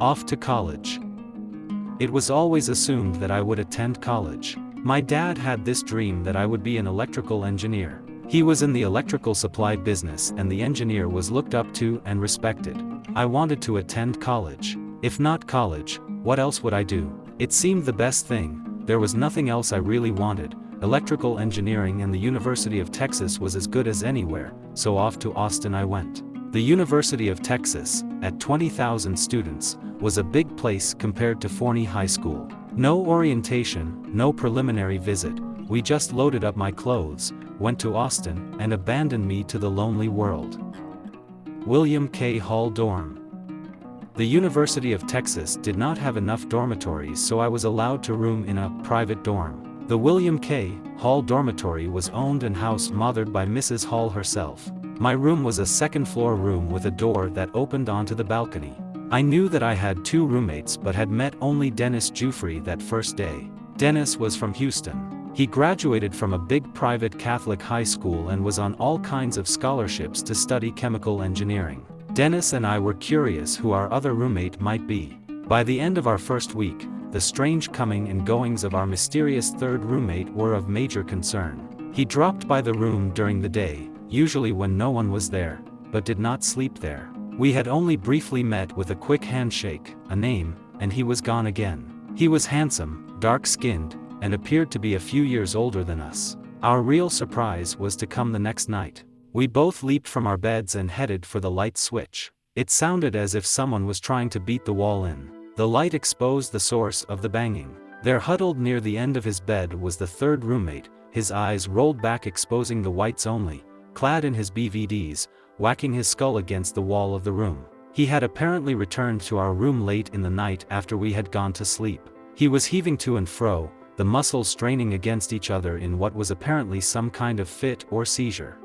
Off to college. It was always assumed that I would attend college. My dad had this dream that I would be an electrical engineer. He was in the electrical supply business and the engineer was looked up to and respected. I wanted to attend college. If not college, what else would I do? It seemed the best thing. There was nothing else I really wanted. Electrical engineering and the University of Texas was as good as anywhere, so off to Austin I went. The University of Texas, at 20,000 students, was a big place compared to Forney High School. No orientation, no preliminary visit, we just loaded up my clothes, went to Austin, and abandoned me to the lonely world. William K. Hall Dorm. The University of Texas did not have enough dormitories, so I was allowed to room in a private dorm. The William K. Hall dormitory was owned and house-mothered by Mrs. Hall herself. My room was a second-floor room with a door that opened onto the balcony. I knew that I had 2 roommates but had met only Dennis Jufrey that first day. Dennis was from Houston. He graduated from a big private Catholic high school and was on all kinds of scholarships to study chemical engineering. Dennis and I were curious who our other roommate might be. By the end of our first week, the strange coming and goings of our mysterious third roommate were of major concern. He dropped by the room during the day, usually when no one was there, but did not sleep there. We had only briefly met with a quick handshake, a name, and he was gone again. He was handsome, dark-skinned, and appeared to be a few years older than us. Our real surprise was to come the next night. We both leaped from our beds and headed for the light switch. It sounded as if someone was trying to beat the wall in. The light exposed the source of the banging. There, huddled near the end of his bed, was the third roommate, his eyes rolled back exposing the whites only, clad in his BVDs, whacking his skull against the wall of the room. He had apparently returned to our room late in the night after we had gone to sleep. He was heaving to and fro, the muscles straining against each other in what was apparently some kind of fit or seizure.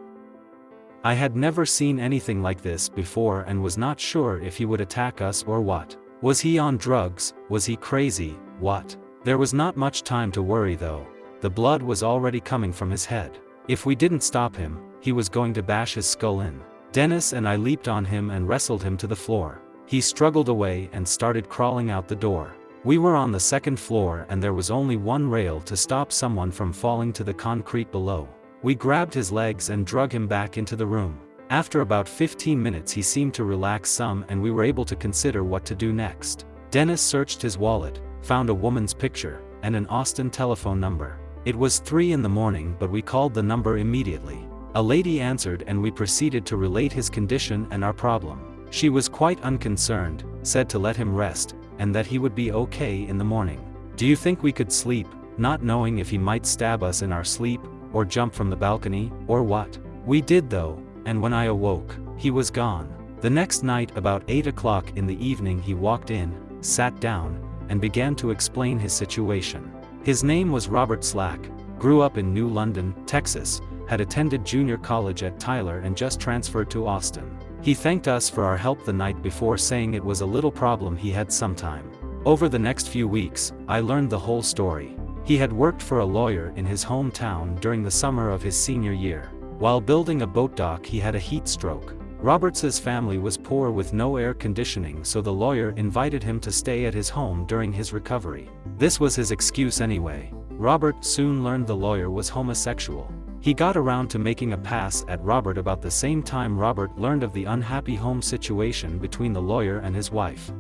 I had never seen anything like this before and was not sure if he would attack us or what. Was he on drugs? Was he crazy? What? There was not much time to worry though. The blood was already coming from his head. If we didn't stop him, he was going to bash his skull in. Dennis and I leaped on him and wrestled him to the floor. He struggled away and started crawling out the door. We were on the second floor and there was only one rail to stop someone from falling to the concrete below. We grabbed his legs and drug him back into the room. After about 15 minutes he seemed to relax some and we were able to consider what to do next. Dennis searched his wallet, found a woman's picture, and an Austin telephone number. It was 3 in the morning but we called the number immediately. A lady answered and we proceeded to relate his condition and our problem. She was quite unconcerned, said to let him rest, and that he would be okay in the morning. Do you think we could sleep, not knowing if he might stab us in our sleep, or jump from the balcony, or what? We did though, and when I awoke, he was gone. The next night about 8 o'clock in the evening he walked in, sat down, and began to explain his situation. His name was Robert Slack, grew up in New London, Texas, had attended junior college at Tyler and just transferred to Austin. He thanked us for our help the night before, saying it was a little problem he had sometime. Over the next few weeks, I learned the whole story. He had worked for a lawyer in his hometown during the summer of his senior year. While building a boat dock he had a heat stroke. Roberts's family was poor with no air conditioning, so the lawyer invited him to stay at his home during his recovery. This was his excuse anyway. Robert soon learned the lawyer was homosexual. He got around to making a pass at Robert about the same time Robert learned of the unhappy home situation between the lawyer and his wife.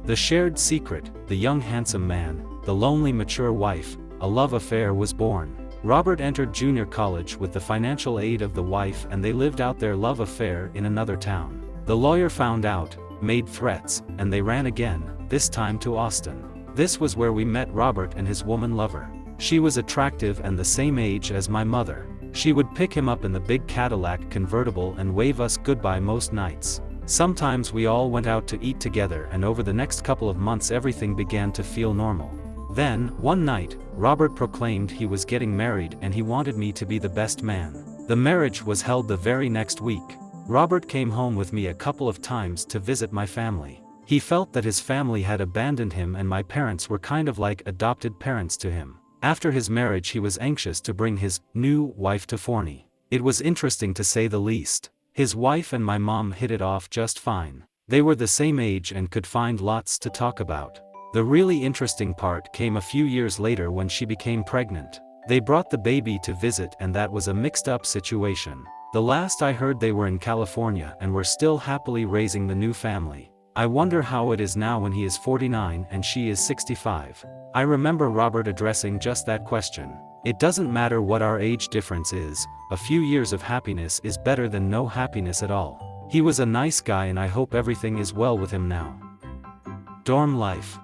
The shared secret, the young handsome man, the lonely mature wife, a love affair was born. Robert entered junior college with the financial aid of the wife and they lived out their love affair in another town. The lawyer found out, made threats, and they ran again, this time to Austin. This was where we met Robert and his woman lover. She was attractive and the same age as my mother. She would pick him up in the big Cadillac convertible and wave us goodbye most nights. Sometimes we all went out to eat together and over the next couple of months everything began to feel normal. Then, one night, Robert proclaimed he was getting married and he wanted me to be the best man. The marriage was held the very next week. Robert came home with me a couple of times to visit my family. He felt that his family had abandoned him and my parents were kind of like adopted parents to him. After his marriage he was anxious to bring his new wife to Forney. It was interesting to say the least. His wife and my mom hit it off just fine. They were the same age and could find lots to talk about. The really interesting part came a few years later when she became pregnant. They brought the baby to visit and that was a mixed-up situation. The last I heard they were in California and were still happily raising the new family. I wonder how it is now when he is 49 and she is 65. I remember Robert addressing just that question. It doesn't matter what our age difference is, a few years of happiness is better than no happiness at all. He was a nice guy and I hope everything is well with him now. Dorm life.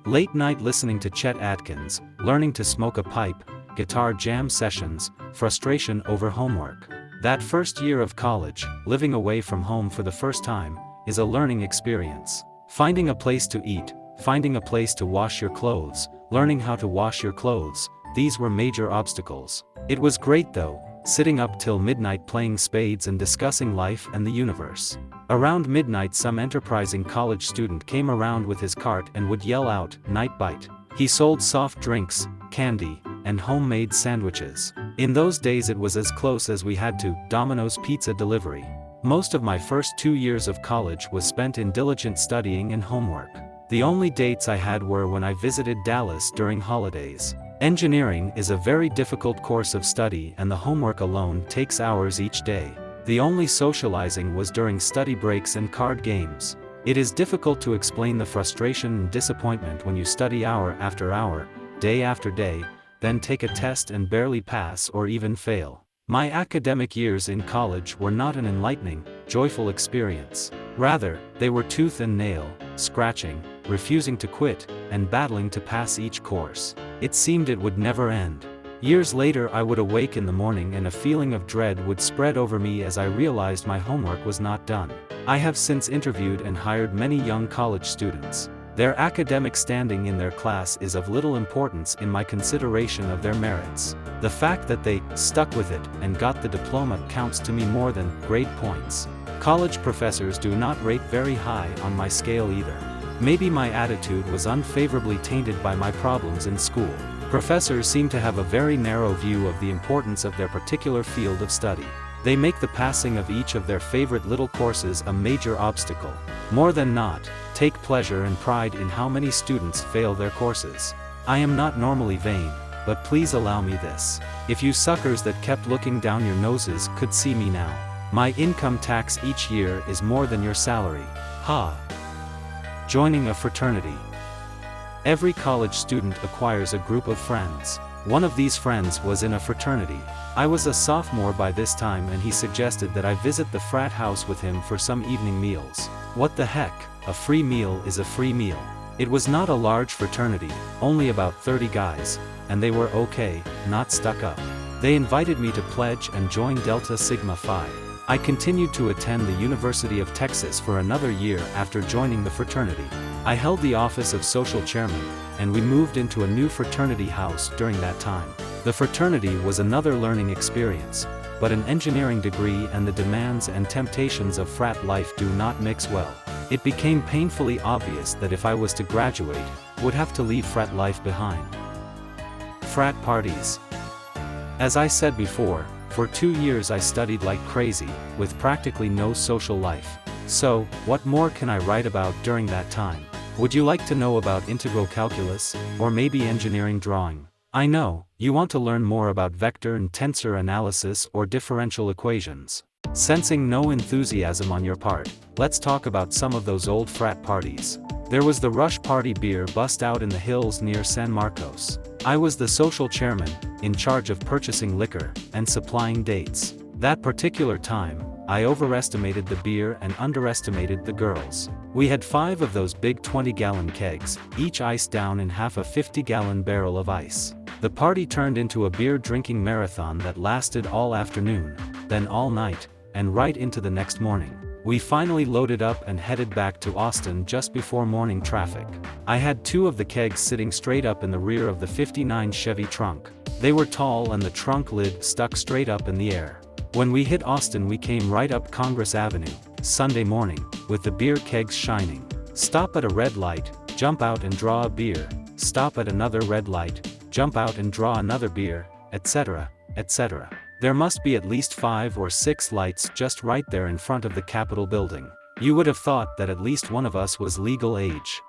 Late night listening to Chet Atkins, learning to smoke a pipe, guitar jam sessions, frustration over homework. That first year of college, living away from home for the first time, is a learning experience. Finding a place to eat, finding a place to wash your clothes, learning how to wash your clothes, these were major obstacles. It was great though, sitting up till midnight playing spades and discussing life and the universe. Around midnight some enterprising college student came around with his cart and would yell out, "Night bite." He sold soft drinks, candy, and homemade sandwiches. In those days it was as close as we had to Domino's pizza delivery. Most of my first 2 years of college was spent in diligent studying and homework. The only dates I had were when I visited Dallas during holidays. Engineering is a very difficult course of study and the homework alone takes hours each day. The only socializing was during study breaks and card games. It is difficult to explain the frustration and disappointment when you study hour after hour, day after day, then take a test and barely pass or even fail. My academic years in college were not an enlightening, joyful experience. Rather, they were tooth and nail, scratching, refusing to quit, and battling to pass each course. It seemed it would never end. Years later I would awake in the morning and a feeling of dread would spread over me as I realized my homework was not done. I have since interviewed and hired many young college students. Their academic standing in their class is of little importance in my consideration of their merits. The fact that they stuck with it and got the diploma counts to me more than grade points. College professors do not rate very high on my scale either. Maybe my attitude was unfavorably tainted by my problems in school. Professors seem to have a very narrow view of the importance of their particular field of study. They make the passing of each of their favorite little courses a major obstacle. More than not, take pleasure and pride in how many students fail their courses. I am not normally vain, but please allow me this. If you suckers that kept looking down your noses could see me now. My income tax each year is more than your salary. Ha! Joining a fraternity. Every college student acquires a group of friends. One of these friends was in a fraternity. I was a sophomore by this time and he suggested that I visit the frat house with him for some evening meals. What the heck, a free meal is a free meal. It was not a large fraternity, only about 30 guys, and they were okay, not stuck up. They invited me to pledge and join Delta Sigma Phi. I continued to attend the University of Texas for another year after joining the fraternity. I held the office of social chairman, and we moved into a new fraternity house during that time. The fraternity was another learning experience, but an engineering degree and the demands and temptations of frat life do not mix well. It became painfully obvious that if I was to graduate, would have to leave frat life behind. Frat parties. As I said before, for 2 years I studied like crazy, with practically no social life. So, what more can I write about during that time? Would you like to know about integral calculus, or maybe engineering drawing? I know, you want to learn more about vector and tensor analysis or differential equations. Sensing no enthusiasm on your part, let's talk about some of those old frat parties. There was the Rush Party beer bust out in the hills near San Marcos. I was the social chairman, in charge of purchasing liquor, and supplying dates. That particular time, I overestimated the beer and underestimated the girls. We had 5 of those big 20-gallon kegs, each iced down in half a 50-gallon barrel of ice. The party turned into a beer-drinking marathon that lasted all afternoon, then all night, and right into the next morning. We finally loaded up and headed back to Austin just before morning traffic. I had 2 of the kegs sitting straight up in the rear of the '59 Chevy trunk. They were tall and the trunk lid stuck straight up in the air. When we hit Austin we came right up Congress Avenue, Sunday morning, with the beer kegs shining. Stop at a red light, jump out and draw a beer, stop at another red light, jump out and draw another beer, etc., etc. There must be at least 5 or 6 lights just right there in front of the Capitol building. You would have thought that at least one of us was legal age.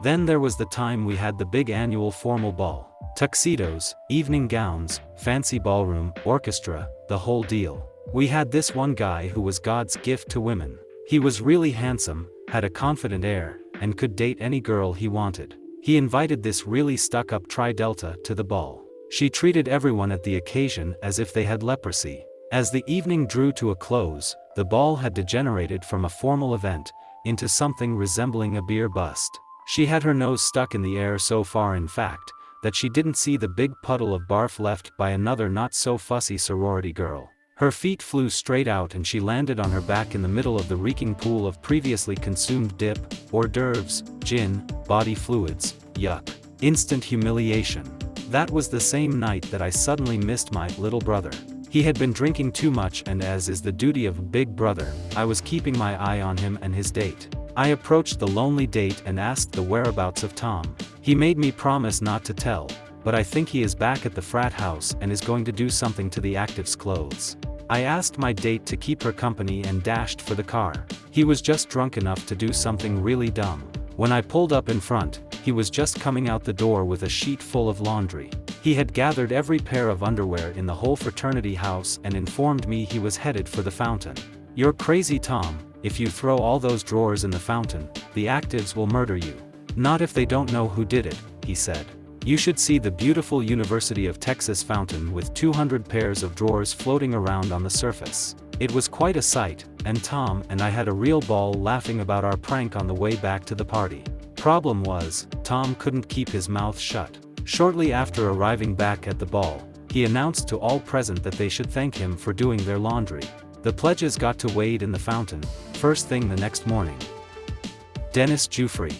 Then there was the time we had the big annual formal ball. Tuxedos, evening gowns, fancy ballroom, orchestra, the whole deal. We had this one guy who was God's gift to women. He was really handsome, had a confident air, and could date any girl he wanted. He invited this really stuck-up Tri-Delta to the ball. She treated everyone at the occasion as if they had leprosy. As the evening drew to a close, the ball had degenerated from a formal event into something resembling a beer bust. She had her nose stuck in the air so far, in fact, that she didn't see the big puddle of barf left by another not-so-fussy sorority girl. Her feet flew straight out and she landed on her back in the middle of the reeking pool of previously consumed dip, hors d'oeuvres, gin, body fluids, yuck. Instant humiliation. That was the same night that I suddenly missed my little brother. He had been drinking too much, and as is the duty of big brother, I was keeping my eye on him and his date. I approached the lonely date and asked the whereabouts of Tom. He made me promise not to tell, but I think he is back at the frat house and is going to do something to the active's clothes. I asked my date to keep her company and dashed for the car. He was just drunk enough to do something really dumb. When I pulled up in front, he was just coming out the door with a sheet full of laundry. He had gathered every pair of underwear in the whole fraternity house and informed me he was headed for the fountain. "You're crazy, Tom. If you throw all those drawers in the fountain, the actives will murder you." "Not if they don't know who did it," he said. "You should see the beautiful University of Texas fountain with 200 pairs of drawers floating around on the surface." It was quite a sight, and Tom and I had a real ball laughing about our prank on the way back to the party. Problem was, Tom couldn't keep his mouth shut. Shortly after arriving back at the ball, he announced to all present that they should thank him for doing their laundry. The pledges got to wade in the fountain, first thing the next morning. Dennis Giuffre.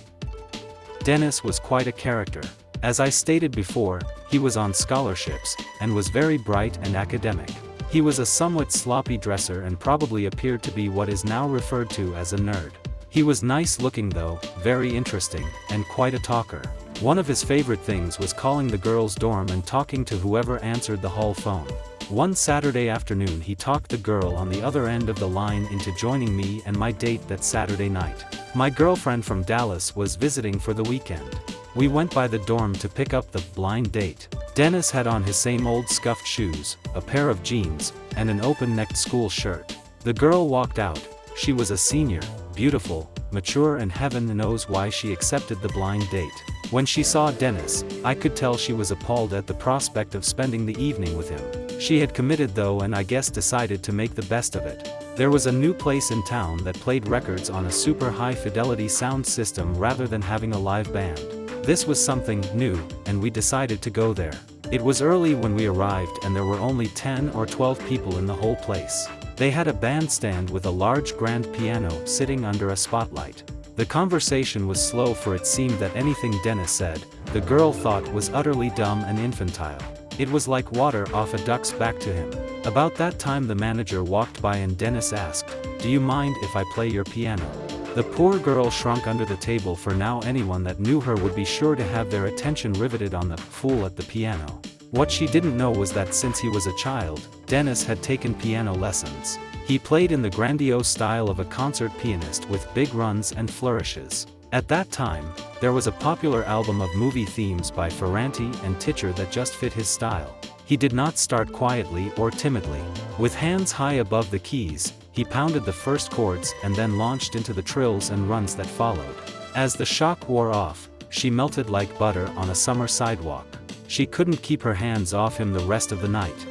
Dennis was quite a character. As I stated before, he was on scholarships, and was very bright and academic. He was a somewhat sloppy dresser and probably appeared to be what is now referred to as a nerd. He was nice looking though, very interesting, and quite a talker. One of his favorite things was calling the girls' dorm and talking to whoever answered the hall phone. One Saturday afternoon he talked the girl on the other end of the line into joining me and my date that Saturday night. My girlfriend from Dallas was visiting for the weekend. We went by the dorm to pick up the blind date. Dennis had on his same old scuffed shoes, a pair of jeans, and an open-necked school shirt. The girl walked out. She was a senior, beautiful, mature, and heaven knows why she accepted the blind date. When she saw Dennis, I could tell she was appalled at the prospect of spending the evening with him. She had committed though, and I guess decided to make the best of it. There was a new place in town that played records on a super high-fidelity sound system rather than having a live band. This was something new, and we decided to go there. It was early when we arrived and there were only 10 or 12 people in the whole place. They had a bandstand with a large grand piano sitting under a spotlight. The conversation was slow, for it seemed that anything Dennis said, the girl thought was utterly dumb and infantile. It was like water off a duck's back to him. About that time the manager walked by and Dennis asked, "Do you mind if I play your piano?" The poor girl shrunk under the table, for now anyone that knew her would be sure to have their attention riveted on the fool at the piano. What she didn't know was that since he was a child, Dennis had taken piano lessons. He played in the grandiose style of a concert pianist with big runs and flourishes. At that time, there was a popular album of movie themes by Ferranti and Titcher that just fit his style. He did not start quietly or timidly. With hands high above the keys, he pounded the first chords and then launched into the trills and runs that followed. As the shock wore off, she melted like butter on a summer sidewalk. She couldn't keep her hands off him the rest of the night.